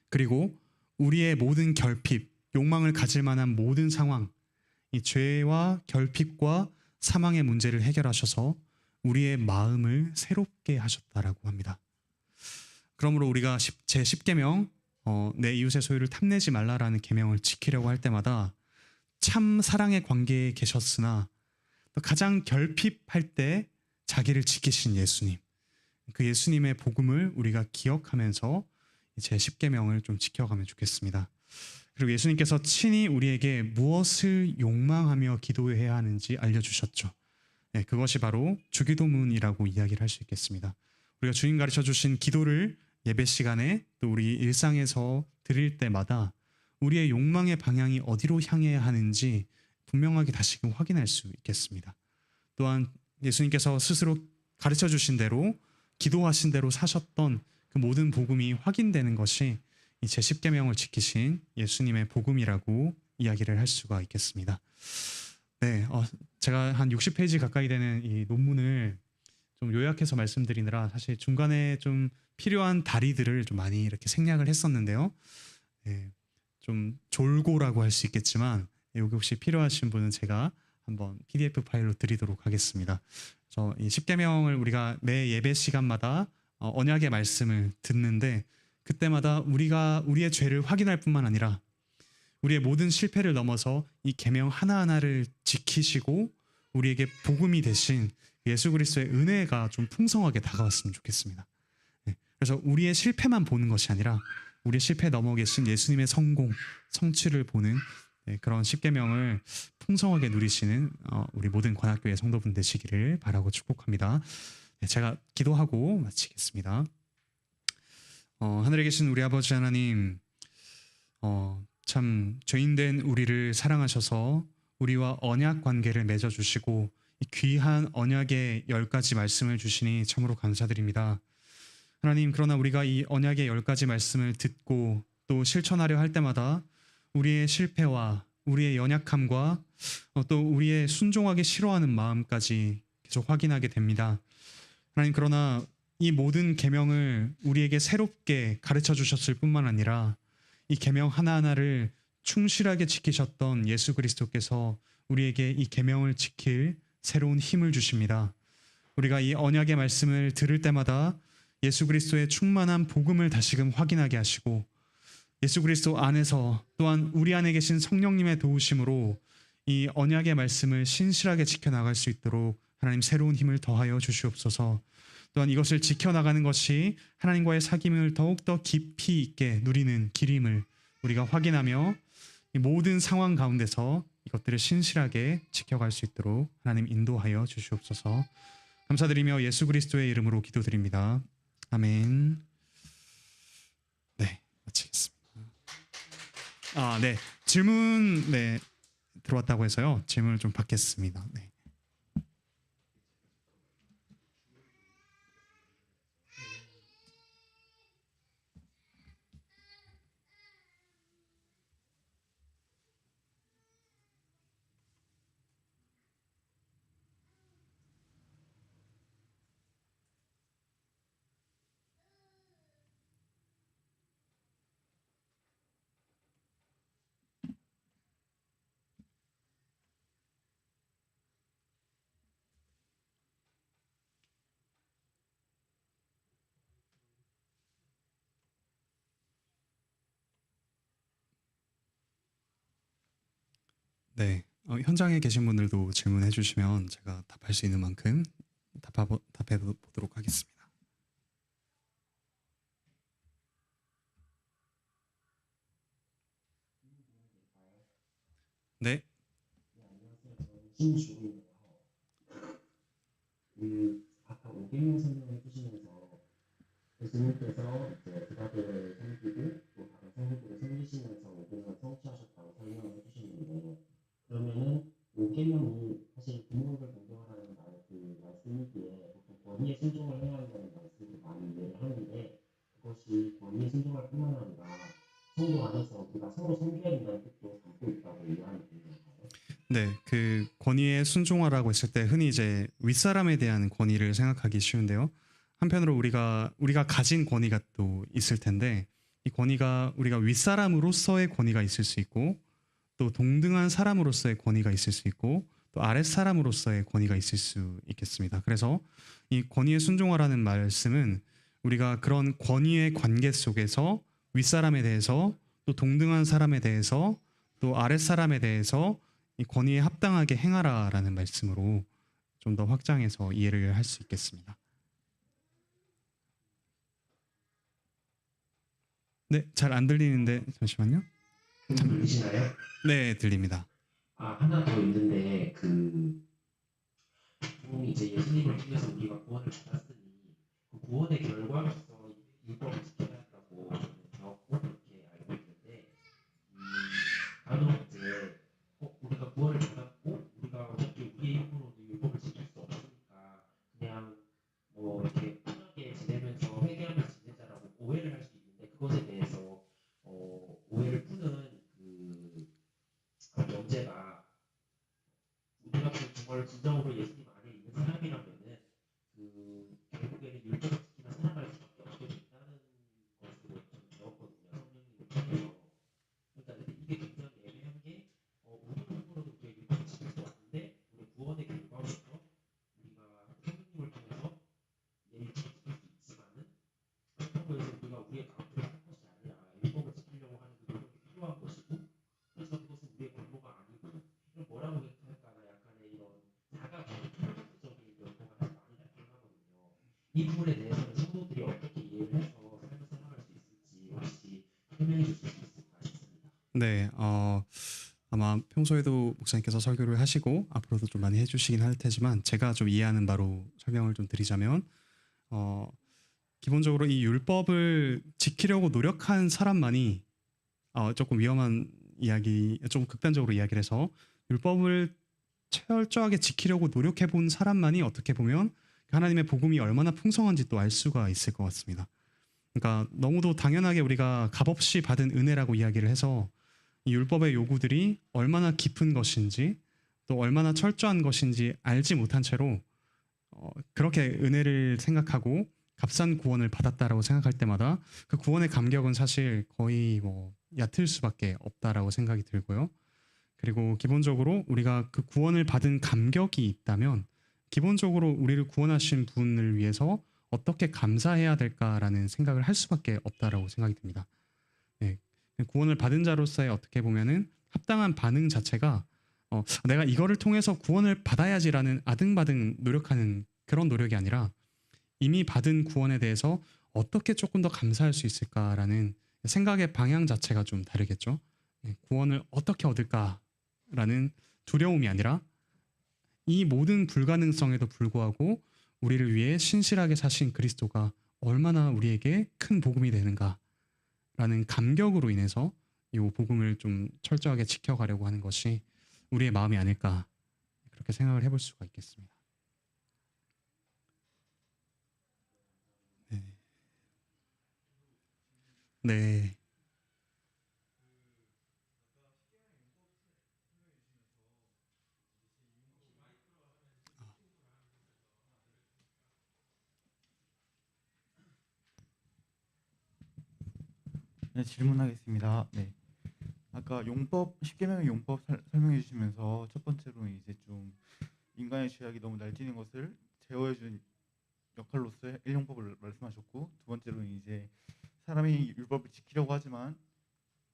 그리고 우리의 모든 결핍, 욕망을 가질 만한 모든 상황, 이 죄와 결핍과 사망의 문제를 해결하셔서 우리의 마음을 새롭게 하셨다라고 합니다. 그러므로 우리가 제10계명 내 이웃의 소유를 탐내지 말라라는 계명을 지키려고 할 때마다 참 사랑의 관계에 계셨으나 또 가장 결핍할 때 자기를 지키신 예수님, 그 예수님의 복음을 우리가 기억하면서 제10계명을 좀 지켜가면 좋겠습니다. 그리고 예수님께서 친히 우리에게 무엇을 욕망하며 기도해야 하는지 알려주셨죠. 네, 그것이 바로 주기도문이라고 이야기를 할 수 있겠습니다. 우리가 주님 가르쳐 주신 기도를 예배 시간에 또 우리 일상에서 드릴 때마다 우리의 욕망의 방향이 어디로 향해야 하는지 분명하게 다시금 확인할 수 있겠습니다. 또한 예수님께서 스스로 가르쳐 주신 대로 기도하신 대로 사셨던 그 모든 복음이 확인되는 것이 이 제10계명을 지키신 예수님의 복음이라고 이야기를 할 수가 있겠습니다. 네, 제가 한 60페이지 가까이 되는 이 논문을 좀 요약해서 말씀드리느라 사실 중간에 좀 필요한 다리들을 좀 많이 이렇게 생략을 했었는데요. 네, 좀 졸고라고 할 수 있겠지만 여기 혹시 필요하신 분은 제가 한번 PDF 파일로 드리도록 하겠습니다. 그래서 이 10계명을 우리가 매 예배 시간마다 언약의 말씀을 듣는데 그때마다 우리가 우리의 죄를 확인할 뿐만 아니라 우리의 모든 실패를 넘어서 이 계명 하나하나를 지키시고 우리에게 복음이 되신 예수 그리스도의 은혜가 좀 풍성하게 다가왔으면 좋겠습니다. 그래서 우리의 실패만 보는 것이 아니라 우리의 실패 넘어 계신 예수님의 성공, 성취를 보는 그런 10계명을 풍성하게 누리시는 우리 모든 관악교회 성도분 되시기를 바라고 축복합니다. 제가 기도하고 마치겠습니다. 하늘에 계신 우리 아버지 하나님, 참 죄인된 우리를 사랑하셔서 우리와 언약 관계를 맺어주시고 이 귀한 언약의 10가지 말씀을 주시니 참으로 감사드립니다. 하나님, 그러나 우리가 이 언약의 10가지 말씀을 듣고 또 실천하려 할 때마다 우리의 실패와 우리의 연약함과 또 우리의 순종하기 싫어하는 마음까지 계속 확인하게 됩니다. 하나님, 그러나 이 모든 계명을 우리에게 새롭게 가르쳐 주셨을 뿐만 아니라 이 계명 하나하나를 충실하게 지키셨던 예수 그리스도께서 우리에게 이 계명을 지킬 새로운 힘을 주십니다. 우리가 이 언약의 말씀을 들을 때마다 예수 그리스도의 충만한 복음을 다시금 확인하게 하시고 예수 그리스도 안에서 또한 우리 안에 계신 성령님의 도우심으로 이 언약의 말씀을 신실하게 지켜나갈 수 있도록 하나님 새로운 힘을 더하여 주시옵소서. 또한 이것을 지켜나가는 것이 하나님과의 사귐을 더욱더 깊이 있게 누리는 길임을 우리가 확인하며 이 모든 상황 가운데서 이것들을 신실하게 지켜갈 수 있도록 하나님 인도하여 주시옵소서. 감사드리며 예수 그리스도의 이름으로 기도드립니다. 아멘. 네, 마치겠습니다. 네, 질문 들어왔다고 해서요. 질문을 좀 받겠습니다. 네. 네, 현장에 계신 분들도 질문해 주시면 제가 답할 수 있는 만큼 답해 보도록 하겠습니다. 네. 신주인데요. 아까 오계명 설명해 주시면서 예수님께서 이제 부자들을 섬기고 또 다른 성도들을 섬기시면서 오계명을 성취하셨다고 설명을 해주셨는데 그러면은 오계명이 사실 부모를 존경하라는 그 말씀이기에 보통 권위에 순종을 해야 한다는 말씀을 많이 이해를 하는데 그것이 권위에 순종할 뿐만 아니라 성도 안에서 우리가 서로 섬겨야 된다는 뜻도 담고 있다고 이해하면 되는 건가요? 네, 그 권위에 순종하라고 했을 때 흔히 이제 윗사람에 대한 권위를 생각하기 쉬운데요. 한편으로 우리가 가진 권위가 또 있을 텐데 이 권위가 우리가 윗사람으로서의 권위가 있을 수 있고 또 동등한 사람으로서의 권위가 있을 수 있고 또 아랫사람으로서의 권위가 있을 수 있겠습니다. 그래서 이 권위에 순종하라는 말씀은 우리가 그런 권위의 관계 속에서 윗사람에 대해서 또 동등한 사람에 대해서 또 아랫사람에 대해서 이 권위에 합당하게 행하라라는 말씀으로 좀 더 확장해서 이해를 할 수 있겠습니다. 네, 잘 안 들리는데 잠시만요. 들리시나요? 네, 들립니다. 하나 더 있는데 부모님이 이제 예수님을 통해서 우리가 구원을 받았으니 그 구원의 결과로서 율법을 지켜야 한다고 저는 배웠고 그렇게 알고 있는데 그걸 진정으로 예수님 안에 있는 사람이라면은 결국에는 율법을 지키며 살아갈 수밖에 없게 된다는 것으로 좀 배웠거든요. 성령님을 통해서. 그러니까 근데 이게 굉장히 애매한 게 우리 몸으로도 우리가 율법을 지킬 수 없는데 우리 구원의 결과로서 우리가 성령님을 통해서 율법을 지킬 수 있지만은 그렇다고 해서 우리가 우리의 마음대로 하는 것이 아니라 율법을 지키려고 하는 그 노력이 필요한 것이고 그렇지만 그것은 우리의 권모가 아니고 이걸 뭐라고 할까나 약간의 이런 자가 비판적인 면모가 사실 많이 나타나거든요. 이 부분에 대해서는 성도들이 어떻게 이해를 해서 삶을 살아갈 수 있을지 혹시 설명해 주실 수 있을까 싶습니다. 네, 아마 평소에도 목사님께서 설교를 하시고 앞으로도 좀 많이 해주시긴 할 테지만 제가 좀 이해하는 바로 설명을 좀 드리자면 기본적으로 이 율법을 지키려고 노력한 사람만이 조금 위험한 이야기, 좀 극단적으로 이야기를 해서 율법을 철저하게 지키려고 노력해 본 사람만이 어떻게 보면 하나님의 복음이 얼마나 풍성한지 또 알 수가 있을 것 같습니다. 그러니까 너무도 당연하게 우리가 값없이 받은 은혜라고 이야기를 해서 이 율법의 요구들이 얼마나 깊은 것인지 또 얼마나 철저한 것인지 알지 못한 채로 그렇게 은혜를 생각하고 값싼 구원을 받았다라고 생각할 때마다 그 구원의 감격은 사실 거의 뭐 얕을 수밖에 없다라고 생각이 들고요. 그리고 기본적으로 우리가 그 구원을 받은 감격이 있다면 기본적으로 우리를 구원하신 분을 위해서 어떻게 감사해야 될까라는 생각을 할 수밖에 없다라고 생각이 듭니다. 네. 구원을 받은 자로서의 어떻게 보면은 합당한 반응 자체가 내가 이거를 통해서 구원을 받아야지라는 아등바등 노력하는 그런 노력이 아니라 이미 받은 구원에 대해서 어떻게 조금 더 감사할 수 있을까라는 생각의 방향 자체가 좀 다르겠죠. 네, 구원을 어떻게 얻을까라는 두려움이 아니라 이 모든 불가능성에도 불구하고 우리를 위해 신실하게 사신 그리스도가 얼마나 우리에게 큰 복음이 되는가라는 감격으로 인해서 이 복음을 좀 철저하게 지켜가려고 하는 것이 우리의 마음이 아닐까 그렇게 생각을 해볼 수가 있겠습니다. 네. 네. 네, 질문하겠습니다. 네. 아까 용법 10계명의 용법 설명해 주시면서 첫 번째로 이제 좀 인간의 죄악이 너무 날뛰는 것을 제어해 준 역할로서의 일용법을 말씀하셨고 두 번째로는 이제 사람이 율법을 지키려고 하지만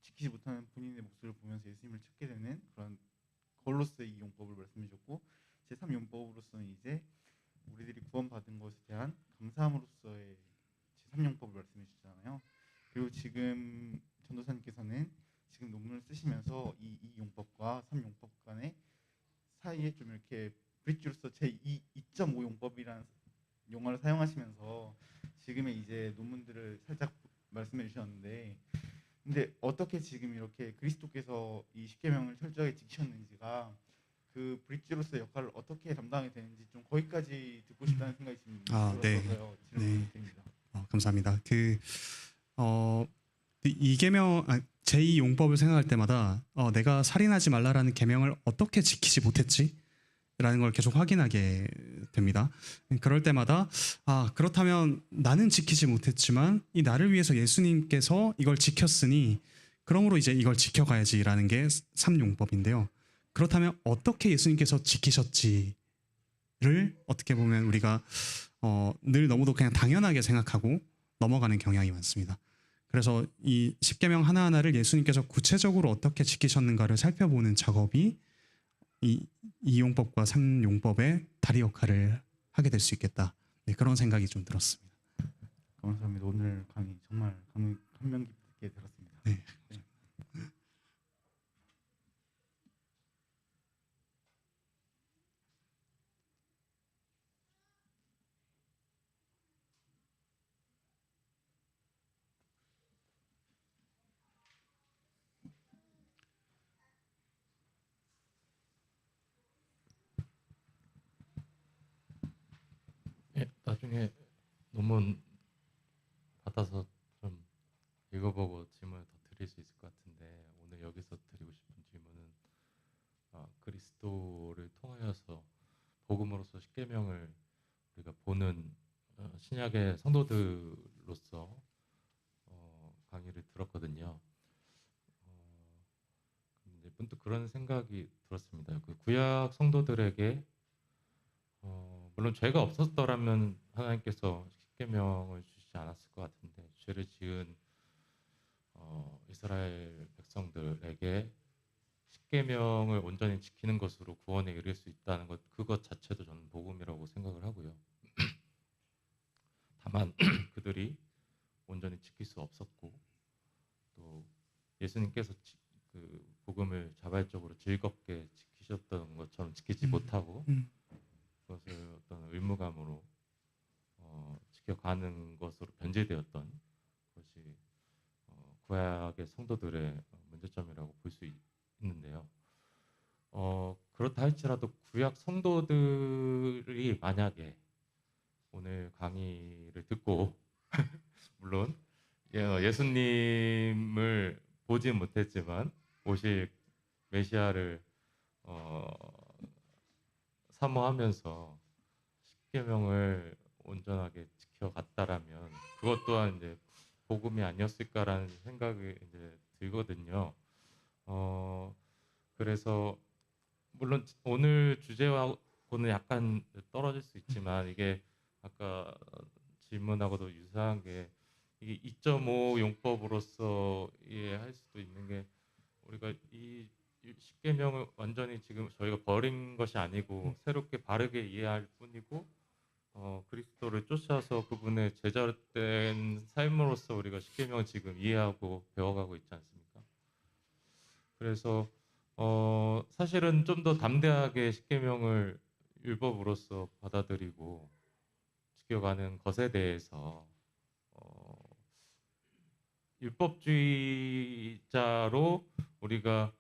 지키지 못하는 본인의 모습을 보면서 예수님을 찾게 되는 그런 걸로서의 이 용법을 말씀해 주셨고 제3 용법으로서는 이제 우리들이 구원받은 것에 대한 감사함으로써의 제3 용법을 말씀해 주셨잖아요. 그리고 지금 전도사님께서는 지금 논문을 쓰시면서 이 용법과 3용법 간의 사이에 좀 이렇게 브릿지로서 제2 2.5 용법이라는 용어를 사용하시면서 지금의 이제 논문들을 살짝 말씀해 주셨는데 근데 어떻게 지금 이렇게 그리스도께서 이 십계명을 철저하게 지키셨는지가 그 브릿지로서의 역할을 어떻게 담당이 되는지 좀 거기까지 듣고 싶다는 생각이 지금 네. 들어서요. 네. 질문을 드립니다. 감사합니다. 이 계명 제2 용법을 생각할 때마다 내가 살인하지 말라라는 계명을 어떻게 지키지 못했지? 라는 걸 계속 확인하게 됩니다. 그럴 때마다 그렇다면 나는 지키지 못했지만 이 나를 위해서 예수님께서 이걸 지켰으니 그러므로 이제 이걸 지켜가야지라는 게 3용법인데요. 그렇다면 어떻게 예수님께서 지키셨지를 어떻게 보면 우리가 늘 너무도 그냥 당연하게 생각하고 넘어가는 경향이 많습니다. 그래서 이 십계명 하나하나를 예수님께서 구체적으로 어떻게 지키셨는가를 살펴보는 작업이 이 용법과 3용법의 다리 역할을 하게 될 수 있겠다. 네, 그런 생각이 좀 들었습니다. 감사합니다. 오늘 강의 정말 감명 깊게 들었습니다. 네. 네. 예, 나중에 논문 받아서 좀 읽어보고 질문을 더 드릴 수 있을 것 같은데 오늘 여기서 드리고 싶은 질문은 그리스도를 통하여서 복음으로서 십계명을 우리가 보는 신약의 성도들로서 강의를 들었거든요. 근데 문득 그런 생각이 들었습니다. 그 구약 성도들에게 물론 죄가 없었더라면 하나님께서 십계명을 주시지 않았을 것 같은데 죄를 지은 이스라엘 백성들에게 십계명을 온전히 지키는 것으로 구원에 이를 수 있다는 것, 그것 자체도 저는 복음이라고 생각을 하고요. 다만 그들이 온전히 지킬 수 없었고 또 예수님께서 그 복음을 자발적으로 즐겁게 지키셨던 것처럼 지키지 못하고 그것을 어떤 의무감으로 지켜가는 것으로 변질되었던 것이 구약의 성도들의 문제점이라고 볼 수 있는데요. 그렇다 할지라도 구약 성도들이 만약에 오늘 강의를 듣고 물론 예수님을 보지 못했지만 오실 메시아를 사모하면서 십계명을 온전하게 지켜갔다라면 그것 또한 이제 복음이 아니었을까라는 생각이 이제 들거든요. 그래서 물론 오늘 주제와는 약간 떨어질 수 있지만 이게 아까 질문하고도 유사한 게 이게 2.5 용법으로서 이해할 수도 있는 게 우리가 이 십계명을 완전히 지금 저희가 버린 것이 아니고 새롭게 바르게 이해할 뿐이고 그리스도를 쫓아서 그분의 제자된 삶으로서 우리가 십계명을 지금 이해하고 배워가고 있지 않습니까? 그래서 사실은 좀 더 담대하게 십계명을 율법으로서 받아들이고 지켜가는 것에 대해서 율법주의자로 우리가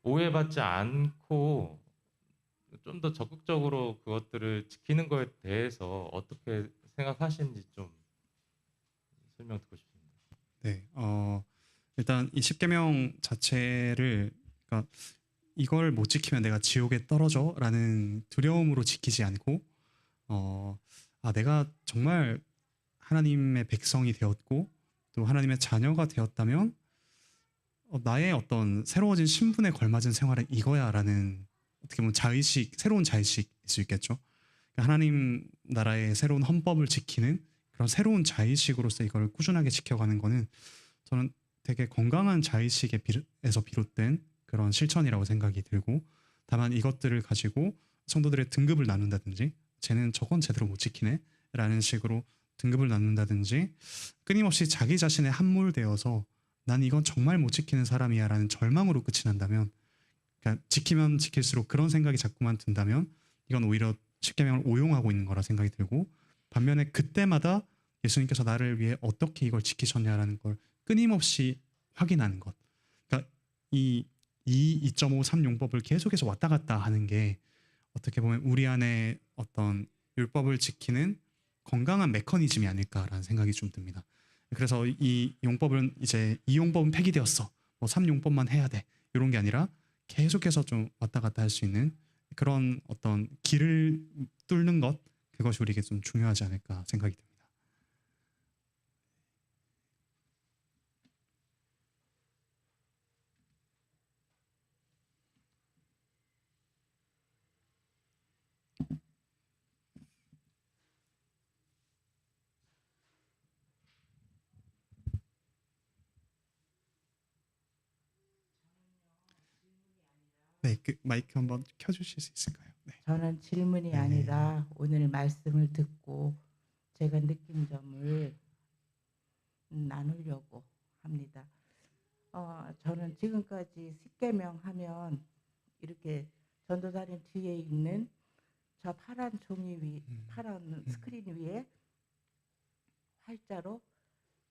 오해받지 않고 좀 더 적극적으로 그것들을 지키는 것에 대해서 어떻게 생각하시는지 좀 설명 듣고 싶습니다. 네, 일단 이 십계명 자체를 그러니까 이걸 못 지키면 내가 지옥에 떨어져라는 두려움으로 지키지 않고 내가 정말 하나님의 백성이 되었고 또 하나님의 자녀가 되었다면 나의 어떤 새로워진 신분에 걸맞은 생활은 이거야라는 어떻게 보면 자의식, 새로운 자의식일 수 있겠죠. 그러니까 하나님 나라의 새로운 헌법을 지키는 그런 새로운 자의식으로서 이걸 꾸준하게 지켜가는 거는 저는 되게 건강한 자의식에서 비롯된 그런 실천이라고 생각이 들고, 다만 이것들을 가지고 성도들의 등급을 나눈다든지 쟤는 저건 제대로 못 지키네 라는 식으로 등급을 나눈다든지 끊임없이 자기 자신에 함몰되어서 난 이건 정말 못 지키는 사람이야 라는 절망으로 끝이 난다면, 그러니까 지키면 지킬수록 그런 생각이 자꾸만 든다면 이건 오히려 십계명을 오용하고 있는 거라 생각이 들고, 반면에 그때마다 예수님께서 나를 위해 어떻게 이걸 지키셨냐라는 걸 끊임없이 확인하는 것, 그러니까 이 2.5, 3용법을 계속해서 왔다 갔다 하는 게 어떻게 보면 우리 안에 어떤 율법을 지키는 건강한 메커니즘이 아닐까라는 생각이 좀 듭니다. 그래서 이 용법은 이제 이 용법은 폐기되었어, 뭐 3용법만 해야 돼, 이런 게 아니라 계속해서 좀 왔다 갔다 할 수 있는 그런 어떤 길을 뚫는 것, 그것이 우리에게 좀 중요하지 않을까 생각이 듭니다. 네, 그 마이크 한번 켜주실 수 있을까요? 네. 저는 질문이 네. 아니라 오늘 말씀을 듣고 제가 느낀 점을 나누려고 합니다. 저는 지금까지 십계명 하면 이렇게 전도사님 뒤에 있는 저 파란 종이 위, 파란 스크린 위에 활자로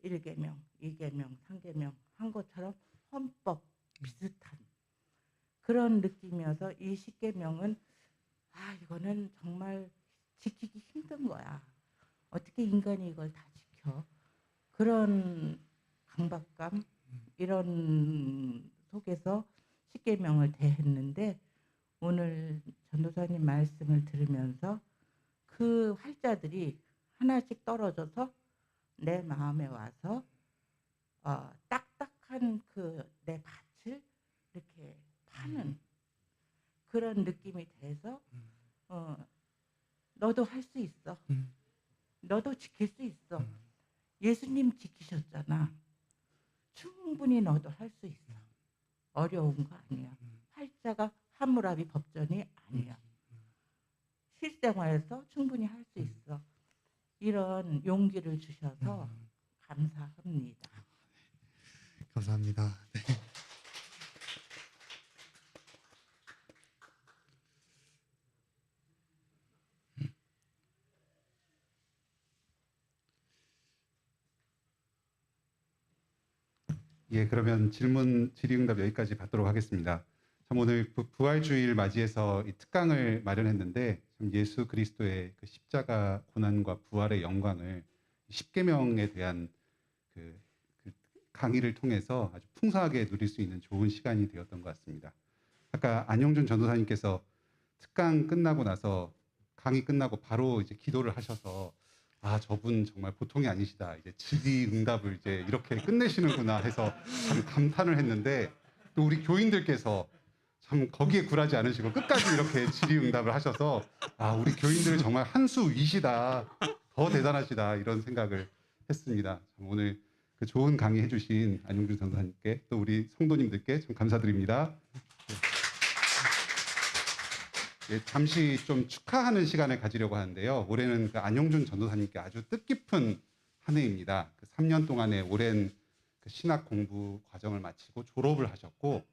1계명, 2계명, 3계명 한 것처럼 헌법 비슷한 그런 느낌이어서 이 십계명은 이거는 정말 지키기 힘든 거야. 어떻게 인간이 이걸 다 지켜? 그런 강박감 이런 속에서 십계명을 대했는데 오늘 전도사님 말씀을 들으면서 그 활자들이 하나씩 떨어져서 내 마음에 와서 딱딱한 그 내 밭을 이렇게 파는 그런 느낌이 돼서 너도 할 수 있어. 너도 지킬 수 있어. 예수님 지키셨잖아. 충분히 너도 할 수 있어. 어려운 거 아니야. 활자가 하무라비 법전이 아니야. 실생활에서 충분히 할 수 있어. 이런 용기를 주셔서 감사합니다. 감사합니다. 네. 예, 그러면 질의응답 여기까지 받도록 하겠습니다. 참 오늘 부활주의를 맞이해서 이 특강을 마련했는데 참 예수 그리스도의 그 십자가 고난과 부활의 영광을 십계명에 대한 그 강의를 통해서 아주 풍성하게 누릴 수 있는 좋은 시간이 되었던 것 같습니다. 아까 안용준 전도사님께서 특강 끝나고 나서 강의 끝나고 바로 이제 기도를 하셔서 아, 저분 정말 보통이 아니시다. 이제 질의응답을 이제 이렇게 끝내시는구나 해서 참 감탄을 했는데 또 우리 교인들께서 참 거기에 굴하지 않으시고 끝까지 이렇게 질의응답을 하셔서 아, 우리 교인들 정말 한 수 위시다. 더 대단하시다. 이런 생각을 했습니다. 참 오늘 그 좋은 강의 해주신 안용준 전도사님께 또 우리 성도님들께 참 감사드립니다. 예, 잠시 좀 축하하는 시간을 가지려고 하는데요. 올해는 그 안용준 전도사님께 아주 뜻깊은 한 해입니다. 그 3년 동안의 오랜 그 신학 공부 과정을 마치고 졸업을 하셨고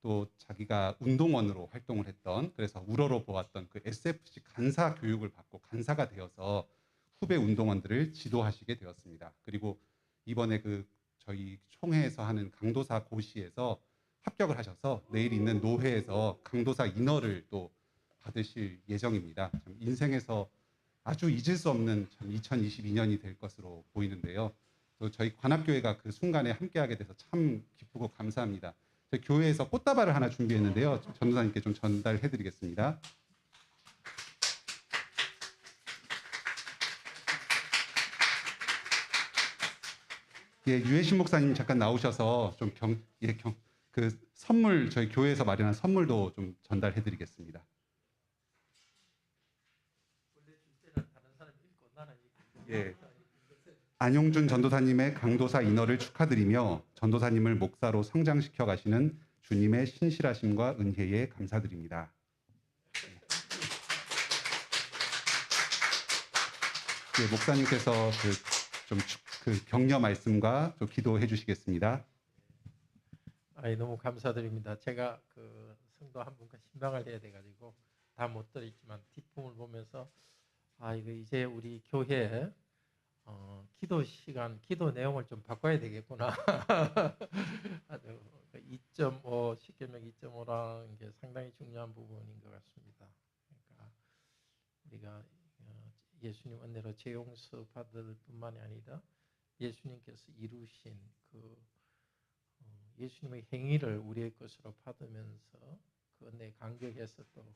또 자기가 운동원으로 활동을 했던 그래서 우러러 보았던 그 SFC 간사 교육을 받고 간사가 되어서 후배 운동원들을 지도하시게 되었습니다. 그리고 이번에 그 저희 총회에서 하는 강도사 고시에서 합격을 하셔서 내일 있는 노회에서 강도사 인허를 또 받으실 예정입니다. 참 인생에서 아주 잊을 수 없는 참 2022년이 될 것으로 보이는데요. 또 저희 관악교회가 그 순간에 함께하게 돼서 참 기쁘고 감사합니다. 저희 교회에서 꽃다발을 하나 준비했는데요. 전도사님께 좀 전달해드리겠습니다. 예, 유해신 목사님 잠깐 나오셔서 좀 그 선물 저희 교회에서 마련한 선물도 좀 전달해드리겠습니다. 예. 안용준 전도사님의 강도사 인허를 축하드리며 전도사님을 목사로 성장시켜 가시는 주님의 신실하심과 은혜에 감사드립니다. 예, 목사님께서 그 격려 말씀과 또 기도해 주시겠습니다. 너무 감사드립니다. 제가 그 성도 한 분과 신방을 해야 돼가지고 다 못 드렸지만 뒷품을 보면서 이거 이제 우리 교회 기도 시간, 기도 내용을 좀 바꿔야 되겠구나. 아주 2.5 십계명 2.5라는 게 상당히 중요한 부분인 것 같습니다. 그러니까 우리가 예수님 은혜로 죄용서 받을 뿐만이 아니라 예수님께서 이루신 그 예수님의 행위를 우리의 것으로 받으면서 그 은혜에 감격해서 또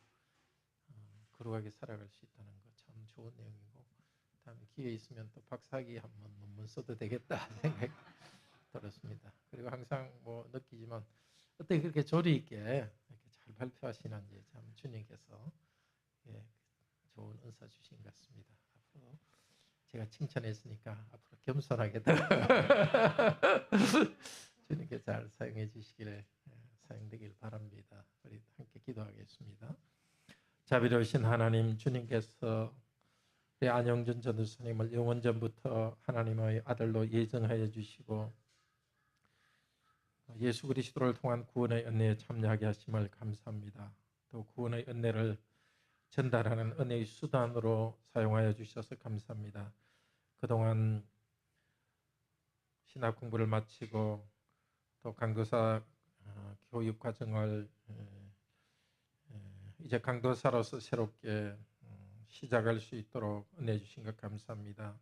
거룩하게 살아갈 수 있다는 거 참 좋은 내용이고 다음에 기회 있으면 또 박사학위 한번 논문 써도 되겠다 생각이 들었습니다. 그리고 항상 뭐 느끼지만 어떻게 그렇게 조리 있게 이렇게 잘 발표하시는지 참 주님께서 좋은 은사 주신 것 같습니다. 앞으로 제가 칭찬했으니까 앞으로 겸손하게 더 주님께 잘 사용해 주시기를 사용되길 바랍니다. 우리 함께 기도하겠습니다. 자비로우신 하나님, 주님께서 우리 안용준 전도사님을 영원전부터 하나님의 아들로 예정하여 주시고 예수 그리스도를 통한 구원의 은혜에 참여하게 하심을 감사합니다. 또 구원의 은혜를 전달하는 은혜의 수단으로 사용하여 주셔서 감사합니다. 그동안 신학 공부를 마치고 또 강도사 교육 과정을 이제 강도사로서 새롭게 시작할 수 있도록 은혜 주신 것 감사합니다.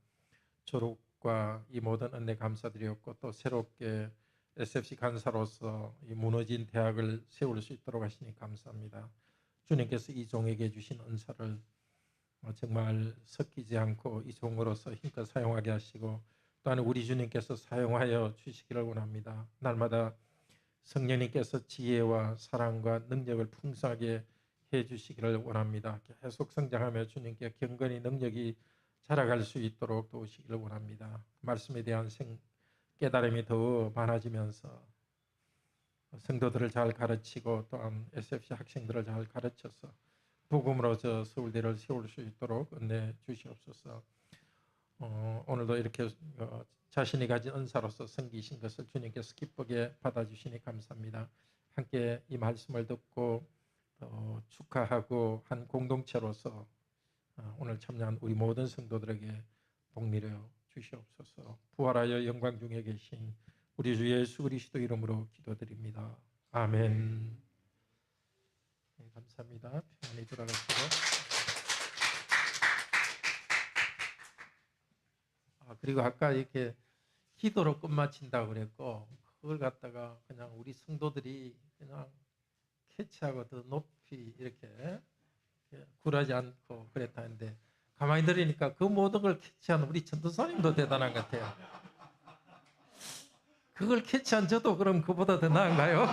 졸업과 이 모든 은혜 감사드렸고 또 새롭게 SFC 간사로서 이 무너진 대학을 세울 수 있도록 하시니 감사합니다. 주님께서 이 종에게 주신 은사를 정말 섞이지 않고 이 종으로서 힘껏 사용하게 하시고 또한 우리 주님께서 사용하여 주시기를 원합니다. 날마다 성령님께서 지혜와 사랑과 능력을 풍성하게 해주시기를 원합니다. 계속 성장하며 주님께 경건히 능력이 자라갈 수 있도록 도우시기를 원합니다. 말씀에 대한 깨달음이 더 많아지면서 성도들을 잘 가르치고 또한 SFC 학생들을 잘 가르쳐서 복음으로 저 서울대를 세울 수 있도록 은혜 주시옵소서. 오늘도 이렇게 자신이 가진 은사로서 섬기신 것을 주님께서 기쁘게 받아주시니 감사합니다. 함께 이 말씀을 듣고 축하하고 한 공동체로서 오늘 참여한 우리 모든 성도들에게 복리려 주시옵소서. 부활하여 영광 중에 계신 우리 주 예수 그리스도 이름으로 기도드립니다. 아멘. 네, 감사합니다. 편안히 돌아가시고. 그리고 아까 이렇게 기도로 끝마친다고 그랬고 그걸 갖다가 그냥 우리 성도들이 그냥 캐치하고 더 높이 이렇게 굴하지 않고 그랬다는데 가만히 들으니까 그 모든 걸 캐치한 우리 전도사님도 대단한 것 같아요. 그걸 캐치한 저도 그럼 그보다 더 나은가요?